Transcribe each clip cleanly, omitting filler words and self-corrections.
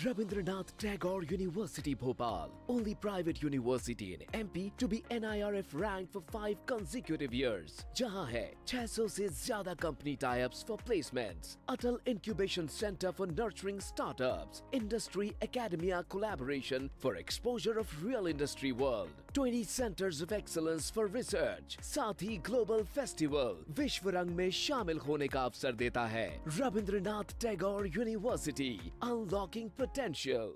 Rabindranath Tagore University Bhopal, only private university in MP to be NIRF ranked for 5 consecutive years. जहां है 600 से ज्यादा company tie-ups for placements, Atal Incubation Center for nurturing startups, Industry Academia collaboration for exposure of real industry world, 20 centers of excellence for research, साथ ही Global Festival विश्व रंग में शामिल होने का अवसर देता है. Rabindranath Tagore University, unlocking potential.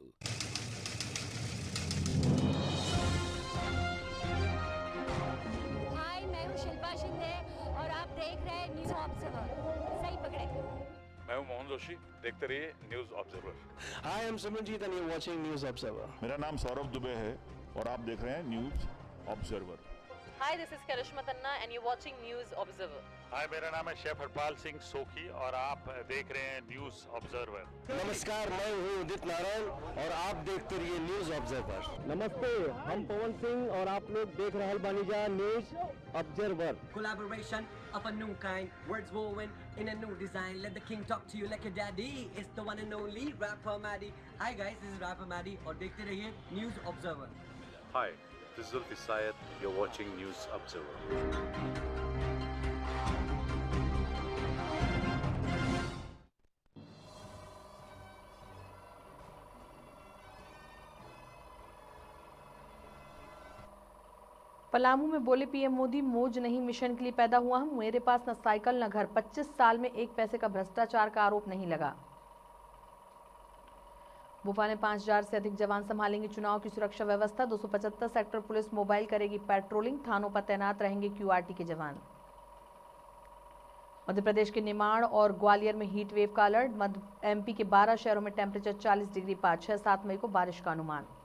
हाय, मैं हूँ शिल्पा शिंदे और आप देख रहे हैं न्यूज़ ऑब्जर्वर. सही पकड़े. मैं हूं मोहन जोशी, देखते रहिए news observer. Hi, I'm Simranjeet and you're watching News Observer. मेरा नाम सौरभ दुबे है और आप देख रहे हैं news observer. Hi, this is Karishma Tanna and you're watching News Observer. हाय, मेरा नाम है शेफ हरपाल सिंह सोखी और आप देख रहे हैं न्यूज ऑब्जर्वर. नमस्कार, मैं हूँ उदित नारायण और आप देखते रहिए न्यूज ऑब्जर्वर. नमस्ते, हम पवन सिंह और आप लोग देख रहे बानीजा news observer. Collaboration of a new kind, words woven in a new design. Let the king talk to you like a daddy. It's the one and only Rapper Maddie. Hi guys, this is Rapper Maddie और देखते रहिए News Observer. Hi, this is Zulfi Syed. You're watching News Observer. Palamu में बोले PM Modi, मौज नहीं mission के लिए पैदा हुआ हूं, मेरे पास न साइकिल न घर, 25 साल में एक पैसे का भ्रष्टाचार का आरोप नहीं लगा. भोपाल में 5000 से अधिक जवान संभालेंगे चुनाव की सुरक्षा व्यवस्था. 275 सेक्टर पुलिस मोबाइल करेगी पेट्रोलिंग, थानों पर तैनात रहेंगे क्यूआरटी के जवान. मध्य प्रदेश के निमाड़ और ग्वालियर में हीट वेव का अलर्ट. मध्य एमपी के 12 शहरों में टेम्परेचर 40 डिग्री पार. 6-7 मई को बारिश का अनुमान.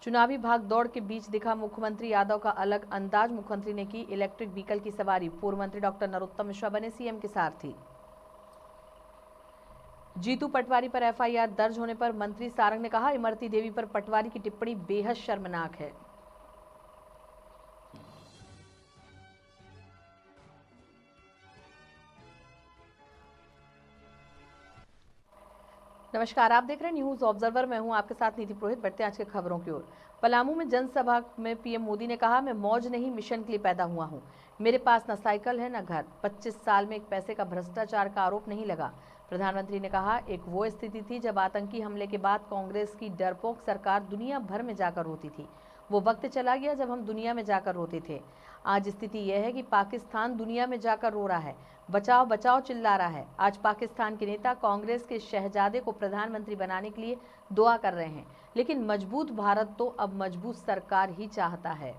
चुनावी भाग दौड़ के बीच दिखा मुख्यमंत्री यादव का अलग अंदाज. मुख्यमंत्री ने की इलेक्ट्रिक व्हीकल की सवारी. पूर्व मंत्री डॉक्टर नरोत्तम मिश्रा बने सीएम के सारथी. जीतू पटवारी पर एफआईआर दर्ज होने पर मंत्री सारंग ने कहा, इमरती देवी पर पटवारी की टिप्पणी बेहद शर्मनाक है. नमस्कार, आप देख रहे हैं न्यूज ऑब्जर्वर. मैं हूं आपके साथ नीति पुरोहित. बढ़ते हैं आज के खबरों की ओर. पलामू में जनसभा में पीएम मोदी ने कहा, मैं मौज नहीं मिशन के लिए पैदा हुआ हूं, मेरे पास न साइकिल है न घर, 25 साल में एक पैसे का भ्रष्टाचार का आरोप नहीं लगा. प्रधानमंत्री ने कहा, एक वो स्थिति थी जब आतंकी हमले के बाद कांग्रेस की डरपोक सरकार दुनिया भर में जाकर रोती थी. वो वक्त चला गया जब हम दुनिया में जाकर रोते थे. आज स्थिति यह है कि पाकिस्तान दुनिया में जाकर रो रहा है, बचाओ बचाओ चिल्ला रहा है. आज पाकिस्तान के नेता कांग्रेस के शहजादे को प्रधानमंत्री बनाने के लिए दुआ कर रहे हैं, लेकिन मजबूत भारत तो अब मजबूत सरकार ही चाहता है.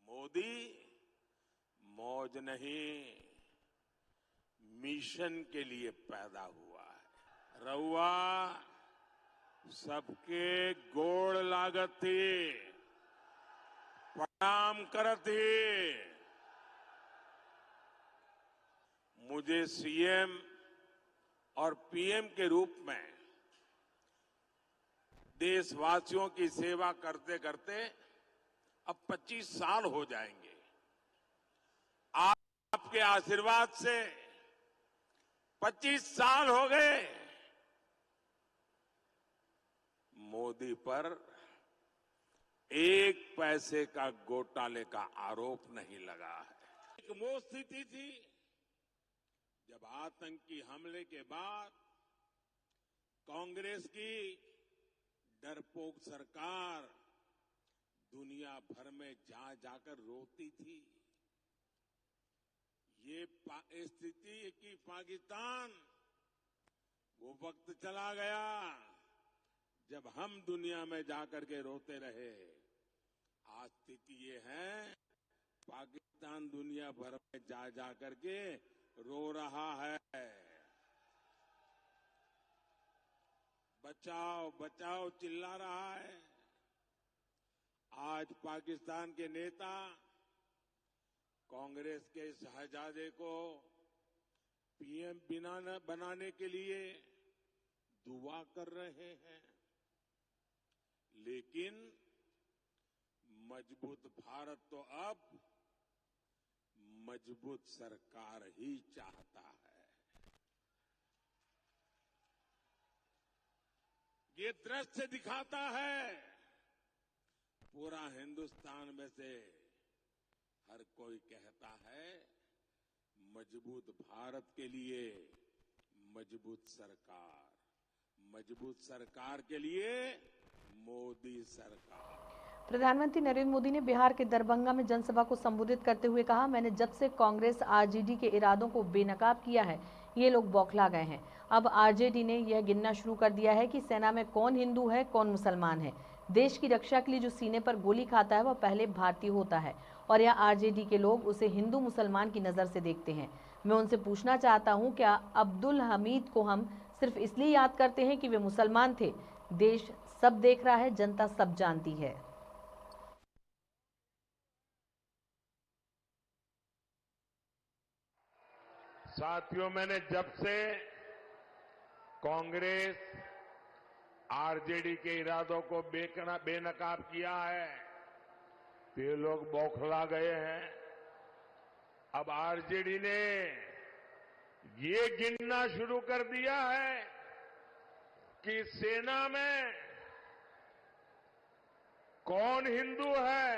मोदी मौज नहीं मिशन के लिए पैदा हुआ है. रउआ सबके गोड़ लागत थी, प्रणाम करत थी. मुझे सीएम और पीएम के रूप में देशवासियों की सेवा करते करते अब 25 साल हो जाएंगे. आपके आशीर्वाद से 25 साल हो गए. मोदी पर एक पैसे का घोटाले का आरोप नहीं लगा है. एक वो स्थिति थी जब आतंकी हमले के बाद कांग्रेस की डरपोक सरकार दुनिया भर में जा जाकर रोती थी. ये स्थिति कि पाकिस्तान वो वक्त चला गया जब हम दुनिया में जाकर के रोते रहे. आज स्थिति ये है, पाकिस्तान दुनिया भर में जा जाकर के रो रहा है. बचाओ बचाओ चिल्ला रहा है. आज पाकिस्तान के नेता कांग्रेस के शहजादे को पीएम बनाने के लिए दुआ कर रहे हैं. लेकिन मजबूत भारत तो अब मजबूत सरकार ही चाहता है। ये दृश्य दिखाता है पूरा हिंदुस्तान में से हर कोई कहता है मजबूत भारत के लिए मजबूत सरकार के लिए मोदी सरकार। प्रधानमंत्री नरेंद्र मोदी ने बिहार के दरभंगा में जनसभा को संबोधित करते हुए कहा, मैंने जब से कांग्रेस आरजेडी के इरादों को बेनकाब किया है, ये लोग बौखला गए हैं। अब आरजेडी ने यह गिनना शुरू कर दिया है कि सेना में कौन हिंदू है, कौन मुसलमान है। देश की रक्षा के लिए जो सीने पर गोली खाता है वह पहले भारतीय होता है और यह आरजेडी के लोग उसे हिंदू मुसलमान की नज़र से देखते हैं। मैं उनसे पूछना चाहता हूं, क्या अब्दुल हमीद को हम सिर्फ इसलिए याद करते हैं कि वे मुसलमान थे? देश सब देख रहा है, जनता सब जानती है। साथियों, मैंने जब से कांग्रेस आरजेडी के इरादों को बेनकाब किया है तो ये लोग बौखला गए हैं। अब आरजेडी ने ये गिनना शुरू कर दिया है कि सेना में कौन हिंदू है,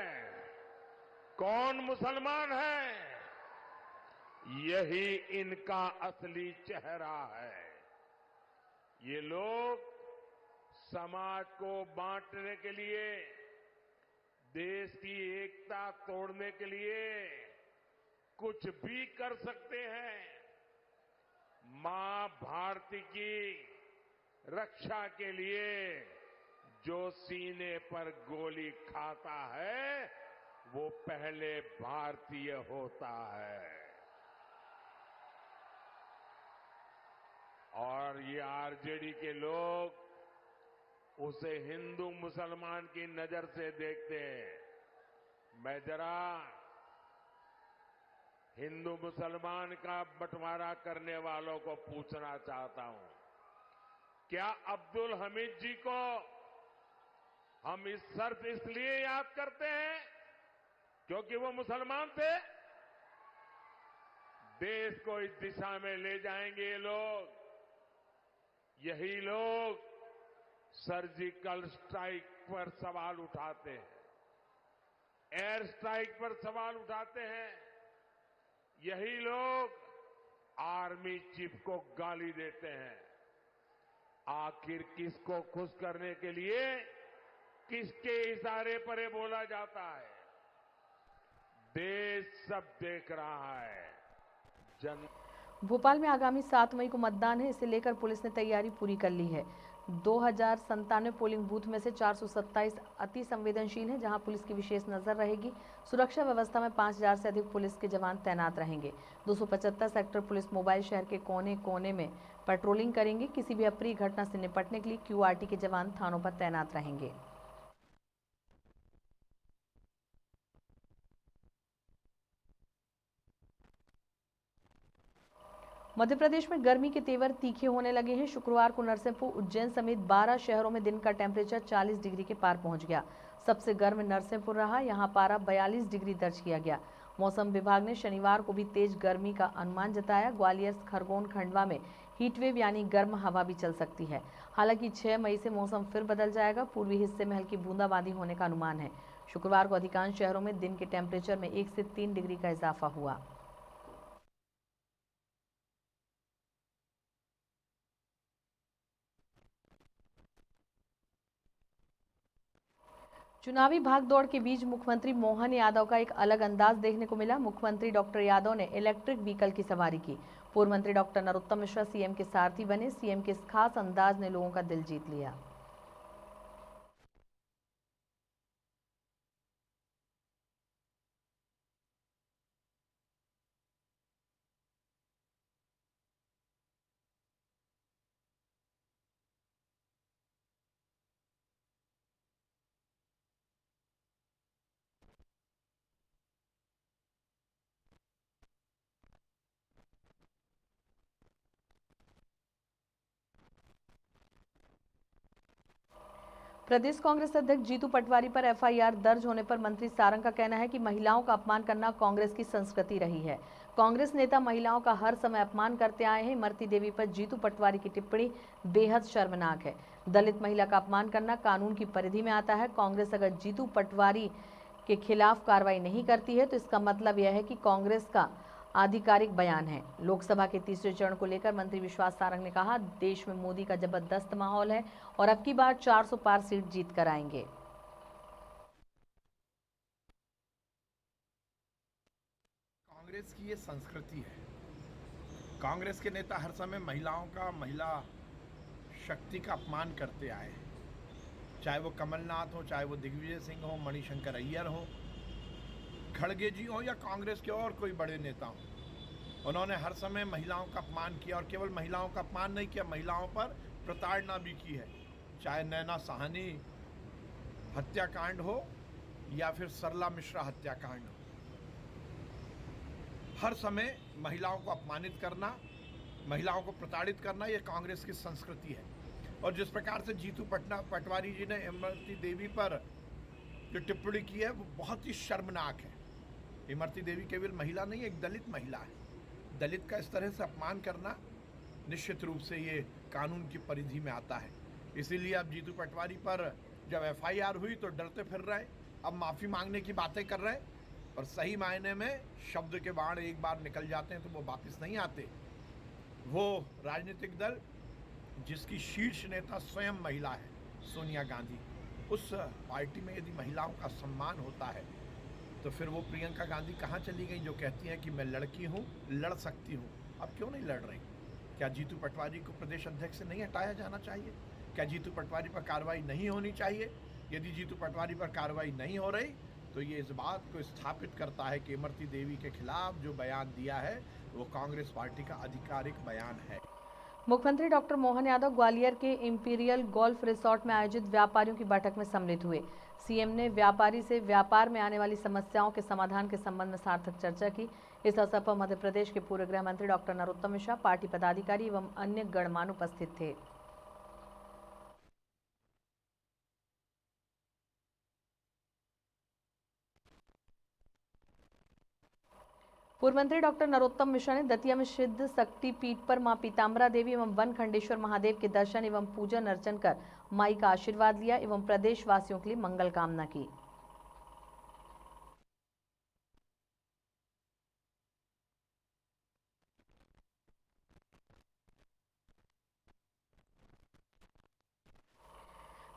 कौन मुसलमान है। यही इनका असली चेहरा है। ये लोग समाज को बांटने के लिए, देश की एकता तोड़ने के लिए कुछ भी कर सकते हैं। मां भारती की रक्षा के लिए जो सीने पर गोली खाता है वो पहले भारतीय होता है। और ये आरजेडी के लोग उसे हिंदू मुसलमान की नजर से देखते हैं। मैं जरा हिंदू मुसलमान का बंटवारा करने वालों को पूछना चाहता हूं, क्या अब्दुल हमीद जी को हम सिर्फ इसलिए याद करते हैं क्योंकि वो मुसलमान थे? देश को इस दिशा में ले जाएंगे ये लोग। यही लोग सर्जिकल स्ट्राइक पर सवाल उठाते हैं, एयर स्ट्राइक पर सवाल उठाते हैं। यही लोग आर्मी चीफ को गाली देते हैं। आखिर किसको खुश करने के लिए किसके इशारे पर ये बोला जाता है? देश सब देख रहा है। भोपाल में आगामी 7 मई को मतदान है, इसे लेकर पुलिस ने तैयारी पूरी कर ली है। 2097 पोलिंग बूथ में से 427 अति संवेदनशील हैं, जहां पुलिस की विशेष नजर रहेगी। सुरक्षा व्यवस्था में 5000 से अधिक पुलिस के जवान तैनात रहेंगे। 275 सेक्टर पुलिस मोबाइल शहर के कोने कोने में पेट्रोलिंग करेंगे। किसी भी अप्रिय घटना से निपटने के लिए क्यूआरटी के जवान थानों पर तैनात रहेंगे। मध्य प्रदेश में गर्मी के तेवर तीखे होने लगे हैं। शुक्रवार को नरसिंहपुर, उज्जैन समेत 12 शहरों में दिन का टेम्परेचर 40 डिग्री के पार पहुंच गया। सबसे गर्म नरसिंहपुर रहा, यहां पारा 42 डिग्री दर्ज किया गया। मौसम विभाग ने शनिवार को भी तेज गर्मी का अनुमान जताया। ग्वालियर, खरगोन, खंडवा में हीटवेव यानी गर्म हवा भी चल सकती है। हालांकि 6 मई से मौसम फिर बदल जाएगा। पूर्वी हिस्से में हल्की बूंदाबांदी होने का अनुमान है। शुक्रवार को अधिकांश शहरों में दिन के टेम्परेचर में 1 से 3 डिग्री का इजाफा हुआ। चुनावी भागदौड़ के बीच मुख्यमंत्री मोहन यादव का एक अलग अंदाज देखने को मिला। मुख्यमंत्री डॉक्टर यादव ने इलेक्ट्रिक व्हीकल की सवारी की। पूर्व मंत्री डॉक्टर नरोत्तम मिश्रा सीएम के सारथी बने। सीएम के इस खास अंदाज ने लोगों का दिल जीत लिया। प्रदेश कांग्रेस अध्यक्ष जीतू पटवारी पर एफआईआर दर्ज होने पर मंत्री सारंग का कहना है कि महिलाओं का अपमान करना कांग्रेस की संस्कृति रही है। कांग्रेस नेता महिलाओं का हर समय अपमान करते आए हैं। इमरती देवी पर जीतू पटवारी की टिप्पणी बेहद शर्मनाक है। दलित महिला का अपमान करना कानून की परिधि में आता है। कांग्रेस अगर जीतू पटवारी के खिलाफ कार्रवाई नहीं करती है तो इसका मतलब यह है कि कांग्रेस का आधिकारिक बयान है। लोकसभा के तीसरे चरण को लेकर मंत्री विश्वास सारंग ने कहा, देश में मोदी का जबरदस्त माहौल है और अब की बार 400 पार सीट जीत कर आएंगे। कांग्रेस की ये संस्कृति है। कांग्रेस के नेता हर समय महिलाओं का, महिला शक्ति का अपमान करते आए हैं, चाहे वो कमलनाथ हो, चाहे वो दिग्विजय सिंह हो, मणिशंकर अय्यर हो, खड़गे जी हो या कांग्रेस के और कोई बड़े नेता हो। उन्होंने हर समय महिलाओं का अपमान किया और केवल महिलाओं का अपमान नहीं किया, महिलाओं पर प्रताड़ना भी की है। चाहे नैना साहनी हत्याकांड हो या फिर सरला मिश्रा हत्याकांड हो, हर समय महिलाओं को अपमानित करना, महिलाओं को प्रताड़ित करना, ये कांग्रेस की संस्कृति है। और जिस प्रकार से जीतू पटवारी जी ने इमरती देवी पर जो टिप्पणी की है वो बहुत ही शर्मनाक है। इमरती देवी केवल महिला नहीं, एक दलित महिला है। दलित का इस तरह से अपमान करना निश्चित रूप से ये कानून की परिधि में आता है। इसीलिए अब जीतू पटवारी पर जब एफआईआर हुई तो डरते फिर रहे, अब माफ़ी मांगने की बातें कर रहे हैं। और सही मायने में शब्द के बाण एक बार निकल जाते हैं तो वो वापस नहीं आते। वो राजनीतिक दल जिसकी शीर्ष नेता स्वयं महिला है, सोनिया गांधी, उस पार्टी में यदि महिलाओं का सम्मान होता है तो फिर वो प्रियंका गांधी कहाँ चली गई जो कहती हैं कि मैं लड़की हूँ, लड़ सकती हूँ। अब क्यों नहीं लड़ रही? क्या जीतू पटवारी को प्रदेश अध्यक्ष से नहीं हटाया जाना चाहिए? क्या जीतू पटवारी पर कार्रवाई नहीं होनी चाहिए? यदि जीतू पटवारी पर कार्रवाई नहीं हो रही तो ये इस बात को स्थापित करता है कि इमरती देवी के खिलाफ जो बयान दिया है वो कांग्रेस पार्टी का आधिकारिक बयान है। मुख्यमंत्री डॉक्टर मोहन यादव ग्वालियर के इंपीरियल गोल्फ रिसोर्ट में आयोजित व्यापारियों की बैठक में सम्मिलित हुए। सीएम ने व्यापारी से व्यापार में आने वाली समस्याओं के समाधान के संबंध में सार्थक चर्चा की। इस अवसर पर मध्य प्रदेश के पूर्व गृह मंत्री डॉक्टर नरोत्तम मिश्रा, पार्टी पदाधिकारी एवं अन्य गणमान्य उपस्थित थे। पूर्व मंत्री डॉक्टर नरोत्तम मिश्रा ने दतिया में सिद्ध शक्ति पीठ पर मां पीताम्बरा देवी एवं वन खंडेश्वर महादेव के दर्शन एवं पूजन अर्चन कर माई का आशीर्वाद लिया एवं प्रदेश वासियों के लिए मंगल कामना की।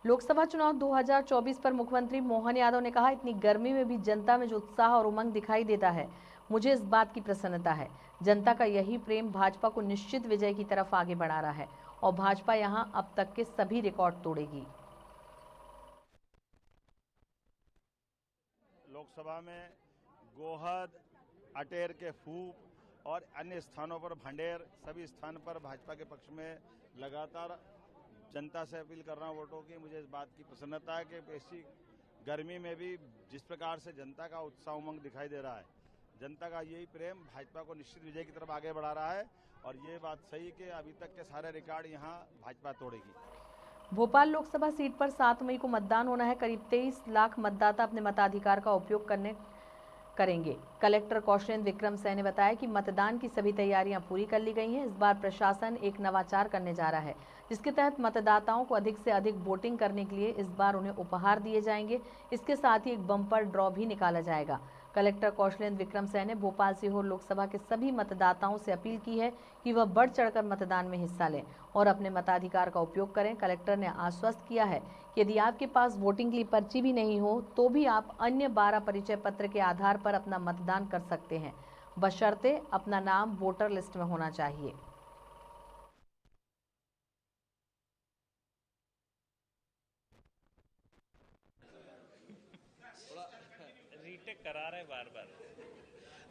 लोकसभा चुनाव 2024 पर मुख्यमंत्री मोहन यादव ने कहा, इतनी गर्मी में भी जनता में जो उत्साह और उमंग दिखाई देता है, मुझे इस बात की प्रसन्नता है। जनता का यही प्रेम भाजपा को निश्चित विजय की तरफ आगे बढ़ा रहा है और भाजपा यहां अब तक के सभी रिकॉर्ड तोड़ेगी। लोकसभा में गोहद, अटेर के फूप और अन्य स्थानों पर भंडेर, सभी स्थान पर भाजपा के पक्ष में लगातार जनता से अपील कर रहा हूं वोटों की। मुझे इस बात की प्रसन्नता है कि ऐसी गर्मी में भी जिस प्रकार से जनता का उत्साह उमंग दिखाई दे रहा है, जनता का यही प्रेम भाजपा को निश्चित विजय की तरफ आगे बढ़ा रहा है। और ये बात सही कि अभी तक के सारे रिकॉर्ड यहां भाजपा तोड़ेगी। भोपाल लोकसभा सीट पर 7 मई को मतदान होना है। करीब 23 लाख मतदाता अपने मताधिकार का उपयोग करेंगे। कलेक्टर कौशलेंद्र विक्रम सैन ने बताया कि मतदान की सभी तैयारियां पूरी कर ली गई हैं। इस बार प्रशासन एक नवाचार करने जा रहा है, जिसके तहत मतदाताओं को अधिक से अधिक वोटिंग करने के लिए इस बार उन्हें उपहार दिए जाएंगे। इसके साथ ही एक बम्पर ड्रॉ भी निकाला जाएगा। कलेक्टर कौशलेंद्र विक्रम सैन ने भोपाल सीहोर लोकसभा के सभी मतदाताओं से अपील की है कि वह बढ़ चढ़कर मतदान में हिस्सा लें और अपने मताधिकार का उपयोग करें। कलेक्टर ने आश्वस्त किया है कि यदि आपके पास वोटिंग के लिए पर्ची भी नहीं हो तो भी आप अन्य 12 परिचय पत्र के आधार पर अपना मतदान कर सकते हैं, बशर्ते अपना नाम वोटर लिस्ट में होना चाहिए। रीटेक करा रहे बार बार।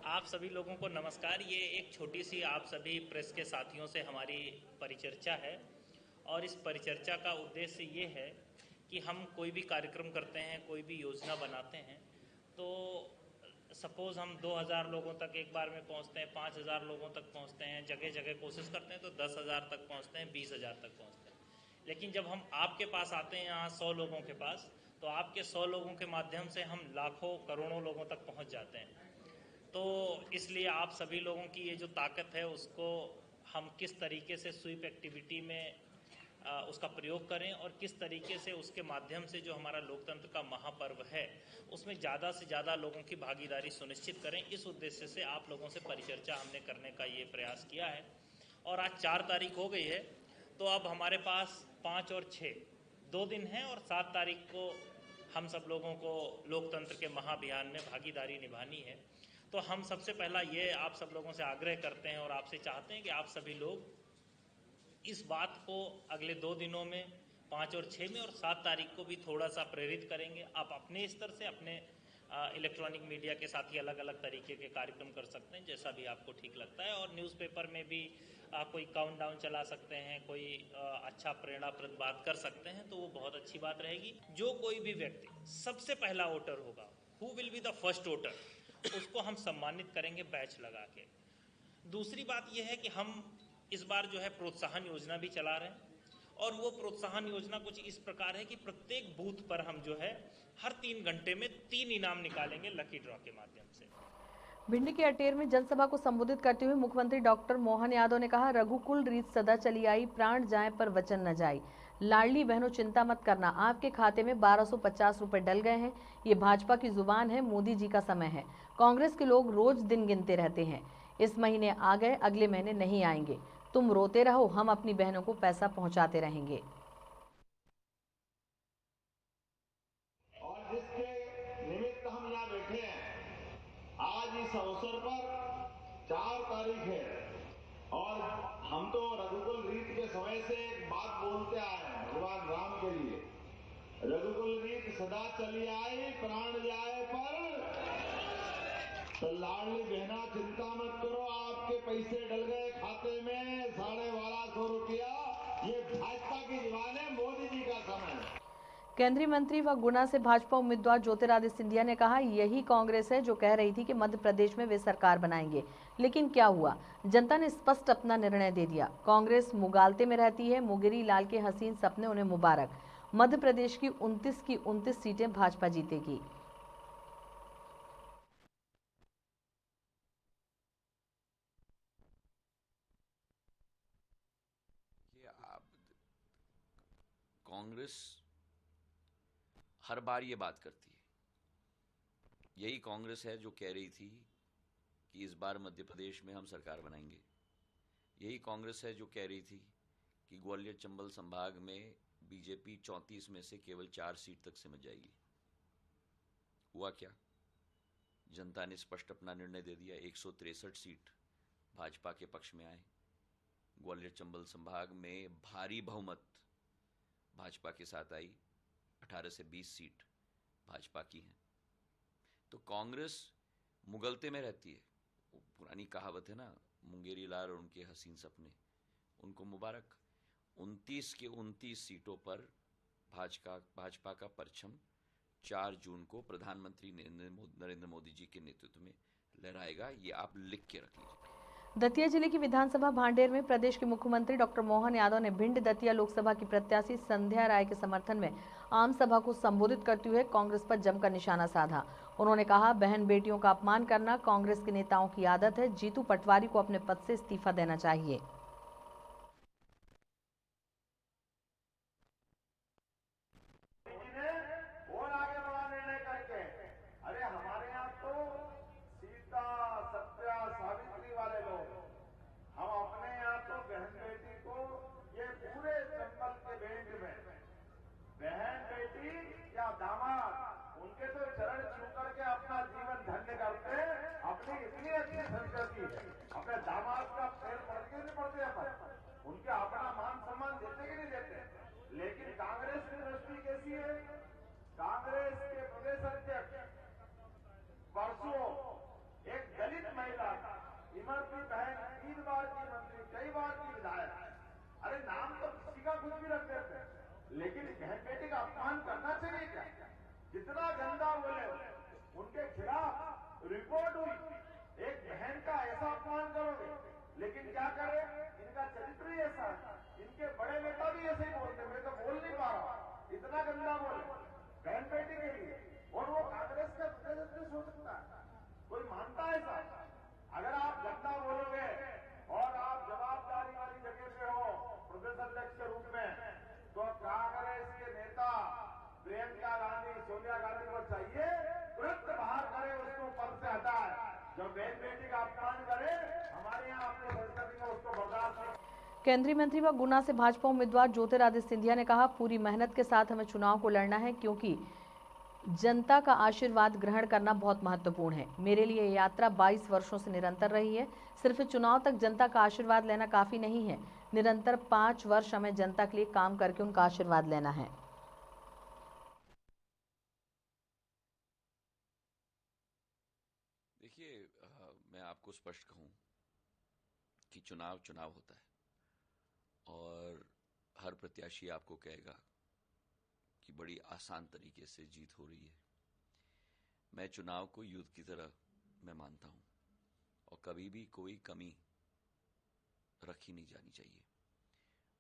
आप सभी लोगों को नमस्कार। ये एक छोटी सी आप सभी प्रेस के साथियों से हमारी परिचर्चा है और इस परिचर्चा का उद्देश्य ये है कि हम कोई भी कार्यक्रम करते हैं, कोई भी योजना बनाते हैं, तो सपोज़ हम 2000 लोगों तक एक बार में पहुंचते हैं, 5000 लोगों तक पहुंचते हैं, जगह जगह कोशिश करते हैं तो 10,000 तक पहुंचते हैं, 20,000 तक पहुंचते हैं। लेकिन जब हम आपके पास आते हैं यहाँ 100 लोगों के पास, तो आपके 100 लोगों के माध्यम से हम लाखों करोड़ों लोगों तक पहुँच जाते हैं। तो इसलिए आप सभी लोगों की ये जो ताकत है उसको हम किस तरीके से स्वीप एक्टिविटी में उसका प्रयोग करें और किस तरीके से उसके माध्यम से जो हमारा लोकतंत्र का महापर्व है उसमें ज़्यादा से ज़्यादा लोगों की भागीदारी सुनिश्चित करें, इस उद्देश्य से आप लोगों से परिचर्चा हमने करने का ये प्रयास किया है। और आज 4 तारीख हो गई है, तो अब हमारे पास 5 और 6 2 दिन हैं और 7 तारीख को हम सब लोगों को लोकतंत्र के महाअभियान में भागीदारी निभानी है। तो हम सबसे पहला ये आप सब लोगों से आग्रह करते हैं और आपसे चाहते हैं कि आप सभी लोग इस बात को अगले 2 दिनों में 5 और 6 में और 7 तारीख को भी थोड़ा सा प्रेरित करेंगे। आप अपने स्तर से अपने इलेक्ट्रॉनिक मीडिया के साथ ही अलग अलग तरीके के कार्यक्रम कर सकते हैं, जैसा भी आपको ठीक लगता है। और न्यूज़पेपर में भी कोई काउंटडाउन चला सकते हैं, कोई अच्छा प्रेरणाप्रद बात कर सकते हैं, तो वो बहुत अच्छी बात रहेगी। जो कोई भी व्यक्ति सबसे पहला वोटर होगा, who will be the first voter, उसको हम सम्मानित करेंगे बैच लगा के। दूसरी बात यह है कि हम इस बार जो है प्रोत्साहन योजना भी चला रहे हैं, और वो प्रोत्साहन योजना कुछ इस प्रकार है कि प्रत्येक बूथ पर हम जो है हर 3 घंटे में 3 इनाम निकालेंगे लकी ड्रॉ के माध्यम से। भिंड के अटेर में जनसभा को संबोधित करते हुए मुख्यमंत्री डॉक्टर मोहन यादव ने कहा, रघुकुल रीत सदा चली आई, प्राण जाए पर वचन न जाए। लाडली बहनों चिंता मत करना, आपके खाते में 1250 रुपए डल गए हैं। ये भाजपा की जुबान है, मोदी जी का समय है। कांग्रेस के लोग रोज दिन गिनते रहते हैं, इस महीने आ गए, अगले महीने नहीं आएंगे। तुम रोते रहो, हम अपनी बहनों को पैसा पहुंचाते रहेंगे। और जिसके निमित्त हम यहाँ बैठे हैं, आज इस अवसर पर 4 तारीख है और हम तो रघुकुल रीत के समय से एक बात बोलते आए हैं भगवान राम के लिए, रघुकुल रीत सदा चली आई, प्राण जाए पर। तो लाडली बहना चिंता मत करो, आपके पैसे डल गए खाते में 1250 रुपया। ये भाजपा की जुबान है, मोदी जी का समय है। केंद्रीय मंत्री व गुना से भाजपा उम्मीदवार ज्योतिरादित्य सिंधिया ने कहा, यही कांग्रेस है जो कह रही थी कि मध्य प्रदेश में वे सरकार बनाएंगे, लेकिन क्या हुआ, जनता ने स्पष्ट अपना निर्णय दे दिया। कांग्रेस मुगालते में रहती है, मुंगेरी लाल के हसीन सपने उन्हें मुबारक। मध्य प्रदेश की 29 सीटें भाजपा जीतेगी। कांग्रेस हर बार ये बात करती है, यही कांग्रेस है जो कह रही थी कि इस बार मध्य प्रदेश में हम सरकार बनाएंगे। यही कांग्रेस है जो कह रही थी कि ग्वालियर चंबल संभाग में बीजेपी 34 में से केवल 4 सीट तक सिमट जाएगी। हुआ क्या, जनता ने स्पष्ट अपना निर्णय दे दिया, 163 सीट भाजपा के पक्ष में आए। ग्वालियर चंबल संभाग में भारी बहुमत भाजपा के साथ आई, 18 से 20 सीट भाजपा की हैं। तो कांग्रेस मुगलते में रहती है। वो पुरानी कहावत है ना, मुंगेरी लाल और उनके हसीन सपने, उनको मुबारक। 29 के 29 सीटों पर भाजपा का परचम 4 जून को प्रधानमंत्री नरेंद्र मोदी जी के नेतृत्व में लहराएगा। ये आप लिख के रख लीजिए। दतिया जिले की विधानसभा भांडेर में प्रदेश के मुख्यमंत्री डॉक्टर मोहन यादव ने भिंड दतिया लोकसभा की प्रत्याशी संध्या राय के समर्थन में आम सभा को संबोधित करते हुए कांग्रेस पर जमकर निशाना साधा। उन्होंने कहा, बहन बेटियों का अपमान करना कांग्रेस के नेताओं की आदत है। जीतू पटवारी को अपने पद से इस्तीफा देना चाहिए। अपने दामाद का पैर पड़ते नहीं पड़ते अपन, उनके अपना मान सम्मान देते कि नहीं देते। लेकिन कांग्रेस की दृष्टि कैसी है, कांग्रेस के प्रदेश अध्यक्ष परसों एक दलित महिला इमरती बहन 3 बार की मंत्री, कई बार की विधायक, अरे नाम तो किसी का कुछ भी रख देते, लेकिन बहन बेटी का अपमान करना चाहिए क्या? जितना गंदा बोले उनके खिलाफ रिपोर्ट हुई, एक बहन का ऐसा अपमान करोगे, लेकिन क्या करे, इनका चरित्र ही ऐसा है। गंदा बोले बहन बेटी के लिए, और वो कांग्रेस का प्रदेश हो सकता है? कोई मानता है ऐसा? अगर आप गंदा बोलोगे और आप जवाबदारी वाली जगह पे हो प्रदेश अध्यक्ष के रूप में, तो कांग्रेस के नेता प्रियंका गांधी, सोनिया गांधी को चाहिए तुरंत बाहर करे, उसको पद से हटाए। जो बहन बेटी का अपमान करे, हमारे यहाँ अपने संसद में उसको बर्दाश्त नहीं। केंद्रीय मंत्री व गुना से भाजपा उम्मीदवार ज्योतिरादित्य सिंधिया ने कहा, पूरी मेहनत के साथ हमें चुनाव को लड़ना है क्योंकि जनता का आशीर्वाद ग्रहण करना बहुत महत्वपूर्ण है। मेरे लिए ये यात्रा 22 वर्षों से निरंतर रही है। सिर्फ चुनाव तक जनता का आशीर्वाद लेना काफी नहीं है, निरंतर 5 वर्ष हमें जनता के लिए काम करके उनका आशीर्वाद लेना है। देखिए, मैं आपको स्पष्ट कहूं कि चुनाव चुनाव होता है और हर प्रत्याशी आपको कहेगा कि बड़ी आसान तरीके से जीत हो रही है। मैं चुनाव को युद्ध की तरह मैं मानता हूं और कभी भी कोई कमी रखी नहीं जानी चाहिए।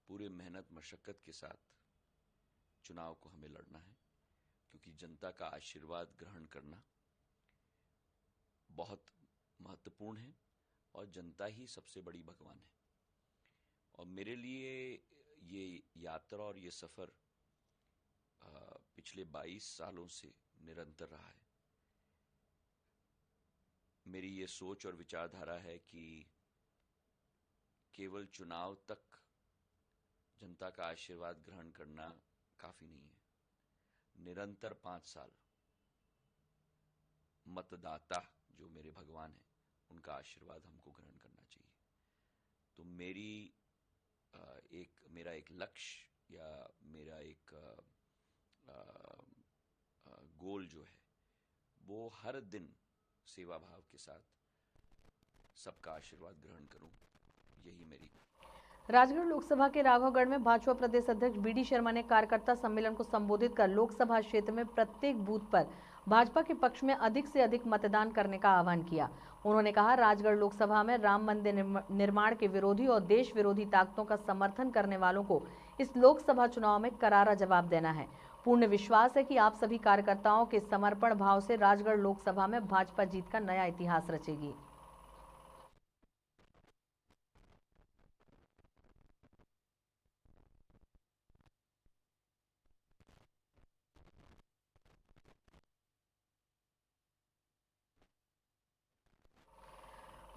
पूरे मेहनत मशक्कत के साथ चुनाव को हमें लड़ना है क्योंकि जनता का आशीर्वाद ग्रहण करना बहुत महत्वपूर्ण है और जनता ही सबसे बड़ी भगवान है। और मेरे लिए ये यात्रा और ये सफर पिछले 22 सालों से निरंतर रहा है। मेरी ये सोच और विचारधारा है कि केवल चुनाव तक जनता का आशीर्वाद ग्रहण करना काफी नहीं है। निरंतर 5 साल मतदाता जो मेरे भगवान हैं उनका आशीर्वाद हमको ग्रहण करना चाहिए। तो मेरा एक लक्ष्य या मेरा एक गोल जो है वो हर दिन सेवा भाव के साथ सबका आशीर्वाद ग्रहण करूं, यही मेरी। राजगढ़ लोकसभा के राघवगढ़ में भाजपा प्रदेश अध्यक्ष बीडी शर्मा ने कार्यकर्ता सम्मेलन को संबोधित कर लोकसभा क्षेत्र में प्रत्येक बूथ पर भाजपा के पक्ष में अधिक से अधिक मतदान करने का आह्वान किया। उन्होंने कहा, राजगढ़ लोकसभा में राम मंदिर निर्माण के विरोधी और देश विरोधी ताकतों का समर्थन करने वालों को इस लोकसभा चुनाव में करारा जवाब देना है। पूर्ण विश्वास है कि आप सभी कार्यकर्ताओं के समर्पण भाव से राजगढ़ लोकसभा में भाजपा जीत का नया इतिहास रचेगी।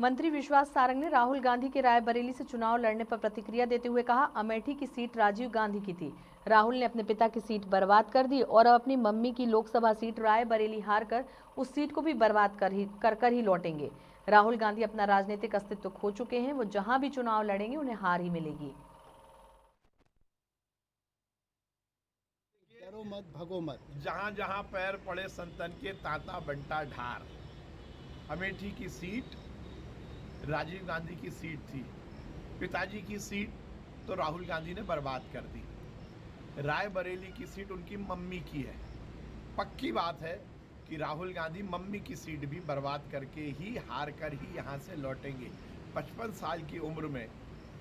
मंत्री विश्वास सारंग ने राहुल गांधी के रायबरेली से चुनाव लड़ने पर प्रतिक्रिया देते हुए कहा, अमेठी की सीट राजीव गांधी की थी। राहुल ने अपने पिता की सीट बर्बाद कर दी और अब अपनी मम्मी की लोकसभा सीट रायबरेली हारकर उस सीट को भी बर्बाद कर ही लौटेंगे। राहुल गांधी अपना राजनीतिक अस्तित्व खो चुके हैं। वो जहां भी चुनाव लड़ेंगे उन्हें हार ही मिलेगी। डरो मत, भगो मत, जहां जहां पैर पड़े संतन के ताता बंटा ढार। अमेठी की सीट राजीव गांधी की सीट थी। पिताजी की सीट तो राहुल गांधी ने बर्बाद कर दी। रायबरेली की सीट उनकी मम्मी की है। पक्की बात है कि राहुल गांधी मम्मी की सीट भी बर्बाद करके ही हार कर ही यहाँ से लौटेंगे। 55 साल की उम्र में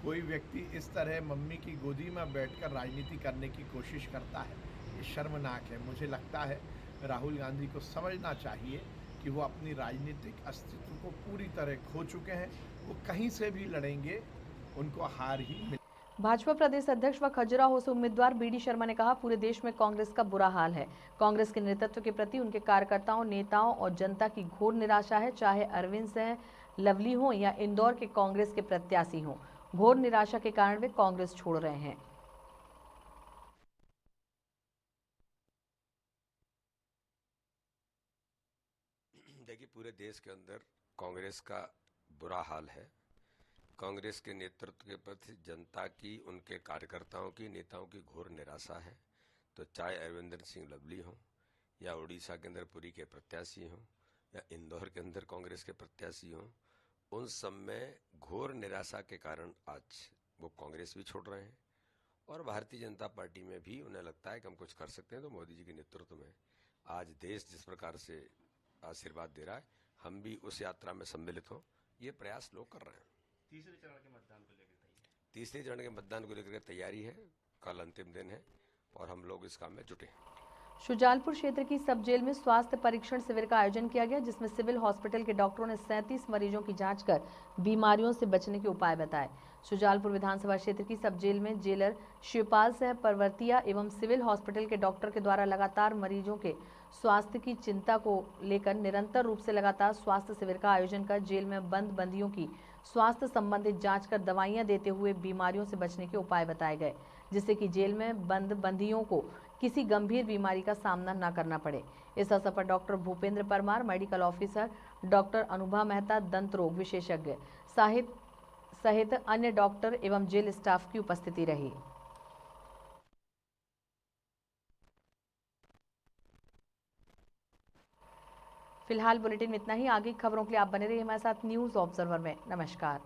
कोई व्यक्ति इस तरह मम्मी की गोदी में बैठकर राजनीति करने की कोशिश करता है, ये शर्मनाक है। मुझे लगता है राहुल गांधी को समझना चाहिए कि वो अपनी राजनीतिक अस्तित्व को पूरी तरह खो चुके हैं। वो कहीं से भी लड़ेंगे, उनको हार ही मिलेगी। भाजपा प्रदेश अध्यक्ष व खजुराहो से उम्मीदवार बीडी शर्मा ने कहा, पूरे देश में कांग्रेस का बुरा हाल है। कांग्रेस के नेतृत्व के प्रति उनके कार्यकर्ताओं, नेताओं और जनता की घोर निराशा है। चाहे अरविंद सिंह लवली हो या इंदौर के कांग्रेस के प्रत्याशी हों, घोर निराशा के कारण वे कांग्रेस छोड़ रहे हैं। देखिए, पूरे देश के अंदर कांग्रेस का बुरा हाल है। कांग्रेस के नेतृत्व के प्रति जनता की, उनके कार्यकर्ताओं की, नेताओं की घोर निराशा है। तो चाहे अरविंदर सिंह लवली हो या उड़ीसा के अंदर पुरी के प्रत्याशी हों या इंदौर के अंदर कांग्रेस के प्रत्याशी हों, उन सब में घोर निराशा के कारण आज वो कांग्रेस भी छोड़ रहे हैं। और भारतीय जनता पार्टी में भी उन्हें लगता है कि हम कुछ कर सकते हैं। तो मोदी जी के नेतृत्व में आज देश जिस प्रकार से आशीर्वाद दे रहा है, हम भी उस यात्रा में सम्मिलित हों, ये प्रयास लोग कर रहे हैं। तीसरे चरण के मतदान को लेकर तीसरे चरण के मतदान को लेकर तैयारी है। कल अंतिम दिन है और हम लोग इस काम में जुटे हैं। शुजालपुर क्षेत्र की सब जेल में स्वास्थ्य परीक्षण शिविर का आयोजन किया गया, जिसमें सिविल हॉस्पिटल के डॉक्टरों ने 37 मरीजों की जांच कर बीमारियों से बचने के उपाय बताए। शुजालपुर विधानसभा क्षेत्र की सब जेल में जेलर शिवपाल सह परवर्तिया एवं सिविल हॉस्पिटल के डॉक्टर के द्वारा लगातार मरीजों के स्वास्थ्य की चिंता को लेकर निरंतर रूप से लगातार स्वास्थ्य शिविर का आयोजन कर जेल में बंद बंदियों की स्वास्थ्य संबंधित जांच कर दवाइयां देते हुए बीमारियों से बचने के उपाय बताए गए, जिससे कि जेल में बंद बंदियों को किसी गंभीर बीमारी का सामना न करना पड़े। इस अवसर पर doctor Bhupendra Parmar, medical officer doctor Anubha Mehta, दंत रोग विशेषज्ञ सहित अन्य डॉक्टर एवं जेल स्टाफ की उपस्थिति रही। फिलहाल बुलेटिन में इतना ही। आगे की खबरों के लिए आप बने रहिए हमारे साथ न्यूज ऑब्जर्वर में। नमस्कार।